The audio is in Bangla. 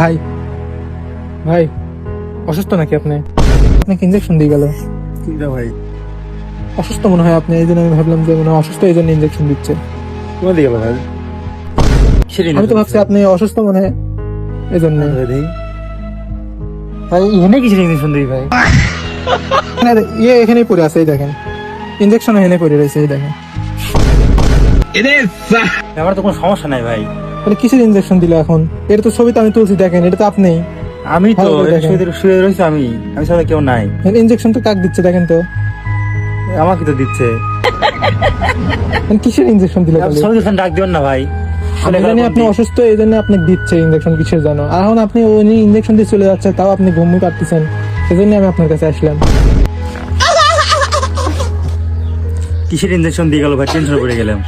ভাই ভাই অসুস্থ নাকি আপনি? আপনাকে ইঞ্জেকশন দিয়ে গেল। কিটা ভাই? অসুস্থ মনে হয় আপনি, এই জন্য আমি ভাবলাম যে মনে হয় অসুস্থ, এই জন্য ইঞ্জেকশন দিচ্ছে। তোমার দিকে ভাই আমি তো ভাবছি আপনি অসুস্থ মনে হয়, এই জন্য। ভাই এখানে কিসের ইঞ্জেকশন দিই ভাই? ইয়ে এখানেই পড়ে আছে, এই দেখেন ইঞ্জেকশন এখানে পড়ে রয়েছে, এই দেখেন। আমার তো কোনো সমস্যা নাই ভাই। তাহলে কিসের ইঞ্জেকশন দিল এখন? এটা তো ছবি তো আমি তুলছি, দেখেন এটা তো আপনি। আমি তো ভালো করে দেখেন। শুয়ে রয়েছি, আমি সাথে কেউ নাই। ইঞ্জেকশন তো কাক দিচ্ছে দেখেন তো, আমাকে তো দিচ্ছে। কিসের ইঞ্জেকশন দিল? সলিউশন ডাক দিবেন না ভাই। আমি জানি আপনি অসুস্থ, এই জন্য আপনি দিচ্ছে ইঞ্জেকশন কিসের জানো। আর এখন আপনি উনি ইঞ্জেকশন দিয়ে চলে যাচ্ছে, তাও আপনি ঘুমিয়ে পারতেছেন, এই জন্য আমি আপনার কাছে আসলাম। কিসের ইঞ্জেকশন দিয়ে গেল ভাই? টেনশন পড়ে গেলাম।